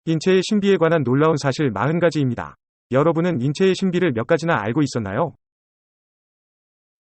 인체의 신비에 관한 놀라운 사실 40가지입니다. 여러분은 인체의 신비를 몇 가지나 알고 있었나요?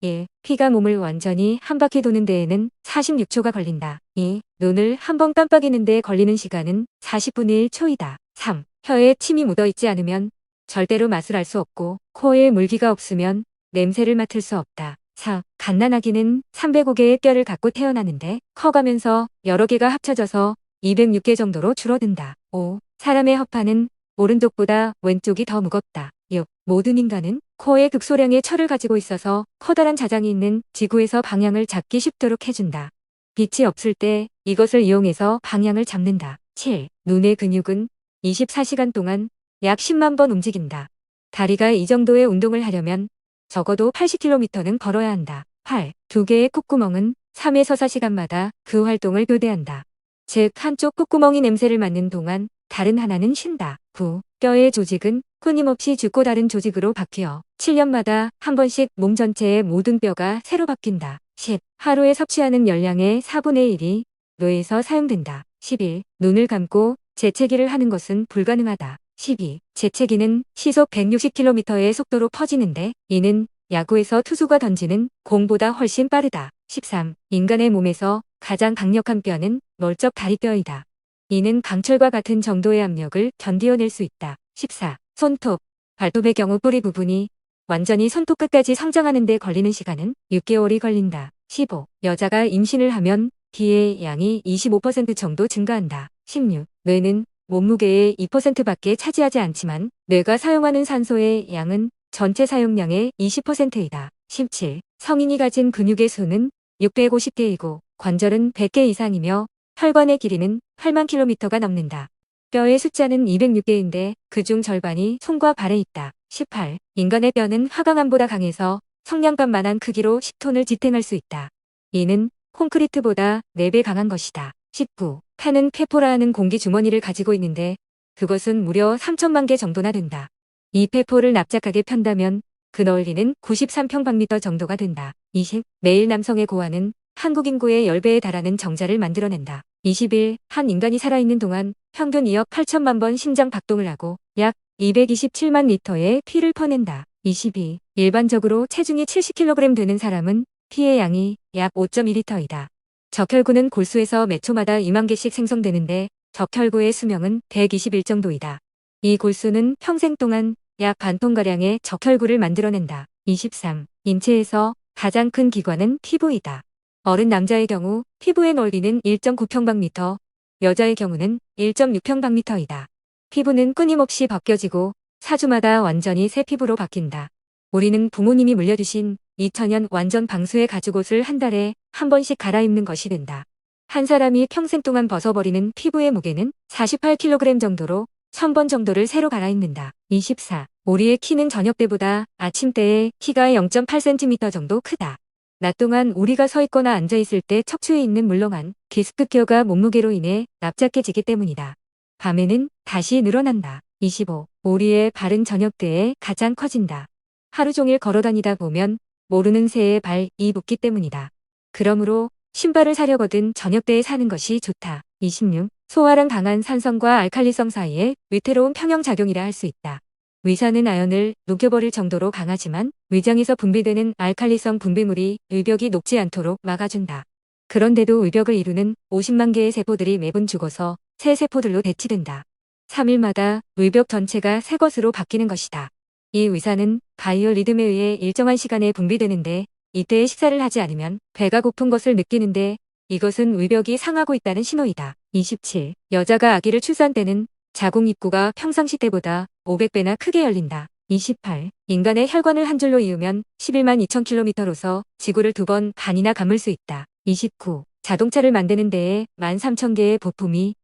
1. 피가 몸을 완전히 한 바퀴 도는 데에는 46초가 걸린다. 2. 눈을 한 번 깜빡이는 데 걸리는 시간은 40분의 1초이다. 3. 혀에 침이 묻어있지 않으면 절대로 맛을 알 수 없고 코에 물기가 없으면 냄새를 맡을 수 없다. 4. 갓난아기는 305개의 뼈를 갖고 태어나는데 커가면서 여러 개가 합쳐져서 206개 정도로 줄어든다. 5. 사람의 허파는 오른쪽보다 왼쪽이 더 무겁다. 6. 모든 인간은 코에 극소량의 철을 가지고 있어서 커다란 자장이 있는 지구에서 방향을 잡기 쉽도록 해준다. 빛이 없을 때 이것을 이용해서 방향을 잡는다. 7. 눈의 근육은 24시간 동안 약 10만 번 움직인다. 다리가 이 정도의 운동을 하려면 적어도 80km는 걸어야 한다. 8. 두 개의 콧구멍은 3에서 4시간마다 그 활동을 교대한다. 즉 한쪽 콧구멍이 냄새를 맡는 동안 다른 하나는 쉰다. 9. 뼈의 조직은 끊임없이 죽고 다른 조직으로 바뀌어 7년마다 한 번씩 몸 전체의 모든 뼈가 새로 바뀐다. 10. 하루에 섭취하는 열량의 4분의 1이 뇌에서 사용된다. 11. 눈을 감고 재채기를 하는 것은 불가능하다. 12. 재채기는 시속 160km의 속도로 퍼지는데 이는 야구에서 투수가 던지는 공보다 훨씬 빠르다. 13. 인간의 몸에서 가장 강력한 뼈는 넓적 다리뼈이다. 이는 강철과 같은 정도의 압력을 견디어낼 수 있다. 14. 손톱, 발톱의 경우 뿌리 부분이 완전히 손톱 끝까지 성장하는 데 걸리는 시간은 6개월이 걸린다. 15. 여자가 임신을 하면 피의 양이 25% 정도 증가한다. 16. 뇌는 몸무게의 2%밖에 차지하지 않지만 뇌가 사용하는 산소의 양은 전체 사용량의 20%이다. 17. 성인이 가진 근육의 수는 650개이고 관절은 100개 이상이며 혈관의 길이는 8만 킬로미터가 넘는다. 뼈의 숫자는 206개인데 그중 절반이 손과 발에 있다. 18. 인간의 뼈는 화강암보다 강해서 성냥갑만한 크기로 10톤을 지탱할 수 있다. 이는 콘크리트보다 4배 강한 것이다. 19. 폐는 페포라 하는 공기 주머니를 가지고 있는데 그것은 무려 3천만 개 정도나 된다. 이 페포를 납작하게 편다면 그 넓이는 93평방미터 정도가 된다. 20. 매일 남성의 고환은 한국 인구의 10배에 달하는 정자를 만들어낸다. 21. 한 인간이 살아있는 동안 평균 2억 8천만 번 심장 박동을 하고 약 227만 리터의 피를 퍼낸다. 22. 일반적으로 체중이 70kg 되는 사람은 피의 양이 약 5.2리터이다. 적혈구는 골수에서 매 초마다 2만 개씩 생성되는데 적혈구의 수명은 120일 정도이다. 이 골수는 평생 동안 약 반톤가량의 적혈구를 만들어낸다. 23. 인체에서 가장 큰 기관은 피부이다. 어른 남자의 경우 피부의 넓이는 1.9평방미터, 여자의 경우는 1.6평방미터이다. 피부는 끊임없이 벗겨지고 4주마다 완전히 새 피부로 바뀐다. 우리는 부모님이 물려주신 2000년 완전 방수의 가죽옷을 한 달에 한 번씩 갈아입는 것이 된다. 한 사람이 평생 동안 벗어버리는 피부의 무게는 48kg 정도로 1000번 정도를 새로 갈아입는다. 24. 우리의 키는 저녁 때보다 아침 때의 키가 0.8cm 정도 크다. 낮 동안 우리가 서 있거나 앉아 있을 때 척추에 있는 물렁한 디스크뼈가 몸무게로 인해 납작해지기 때문이다. 밤에는 다시 늘어난다. 25. 우리의 발은 저녁 때에 가장 커진다. 하루 종일 걸어다니다 보면 모르는 새의 발이 붙기 때문이다. 그러므로 신발을 사려거든 저녁 때에 사는 것이 좋다. 26. 소화랑 강한 산성과 알칼리성 사이에 위태로운 평형작용이라 할 수 있다. 위산은 아연을 녹여버릴 정도로 강하지만 위장에서 분비되는 알칼리성 분비물이 의벽이 녹지 않도록 막아준다. 그런데도 의벽을 이루는 50만 개의 세포들이 매분 죽어서 새 세포들로 대치된다. 3일마다 의벽 전체가 새 것으로 바뀌는 것이다. 이 위산은 바이오 리듬에 의해 일정한 시간에 분비되는데 이때에 식사를 하지 않으면 배가 고픈 것을 느끼는데 이것은 의벽이 상하고 있다는 신호이다. 27. 여자가 아기를 출산 때는 자궁 입구가 평상시 때보다 500배나 크게 열린다. 28. 인간의 혈관을 한 줄로 이으면 11만 2,000km로서 지구를 2번 반이나 감을 수 있다. 29. 자동차를 만드는 데에 13,000개의 부품이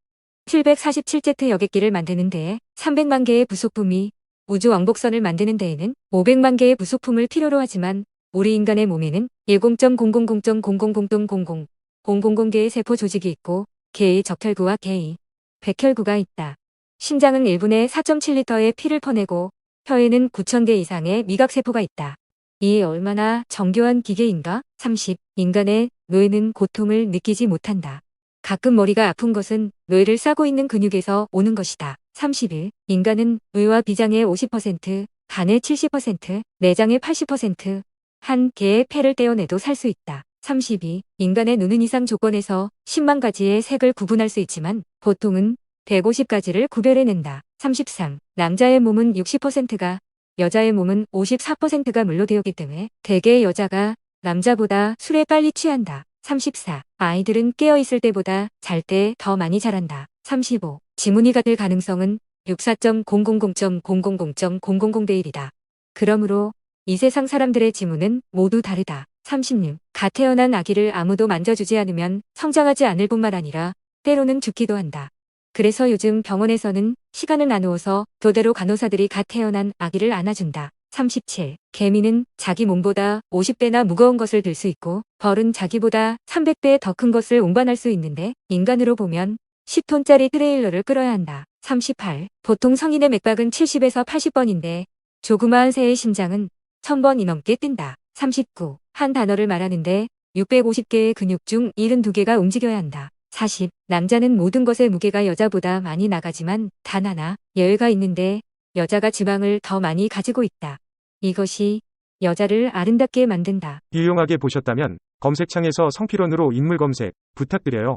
747제트 여객기를 만드는 데에 300만 개의 부속품이 우주 왕복선을 만드는 데에는 500만 개의 부속품을 필요로 하지만 우리 인간의 몸에는 10.000.000.000개의 세포 조직이 있고 개의 적혈구와 개의 백혈구가 있다. 심장은 1분에 4.7리터의 피를 퍼내고 혀에는 9,000개 이상의 미각세포가 있다. 이 얼마나 정교한 기계인가? 30. 인간의 뇌는 고통을 느끼지 못한다. 가끔 머리가 아픈 것은 뇌를 싸고 있는 근육에서 오는 것이다. 31. 인간은 의와 비장의 50%, 간의 70%, 내장의 80%, 한 개의 폐를 떼어내도 살 수 있다. 32. 인간의 눈은 이상 조건에서 10만 가지의 색을 구분할 수 있지만 보통은 150가지를 구별해낸다. 33. 남자의 몸은 60%가, 여자의 몸은 54%가 물로 되었기 때문에 대개 여자가 남자보다 술에 빨리 취한다. 34. 아이들은 깨어있을 때보다 잘 때 더 많이 자란다. 35. 지문이가 될 가능성은 64.000.000.000대 1이다. 그러므로 이 세상 사람들의 지문은 모두 다르다. 36. 갓 태어난 아기를 아무도 만져주지 않으면 성장하지 않을 뿐만 아니라 때로는 죽기도 한다. 그래서 요즘 병원에서는 시간을 나누어서 교대로 간호사들이 갓 태어난 아기를 안아준다. 37. 개미는 자기 몸보다 50배나 무거운 것을 들 수 있고 벌은 자기보다 300배 더 큰 것을 운반할 수 있는데 인간으로 보면 10톤짜리 트레일러를 끌어야 한다. 38. 보통 성인의 맥박은 70에서 80번인데 조그마한 새의 심장은 1000번이 넘게 뛴다. 39. 한 단어를 말하는데 650개의 근육 중 72개가 움직여야 한다. 40. 남자는 모든 것의 무게가 여자보다 많이 나가지만 단 하나 예외가 있는데 여자가 지방을 더 많이 가지고 있다. 이것이 여자를 아름답게 만든다. 유용하게 보셨다면 검색창에서 성필원으로 인물 검색 부탁드려요.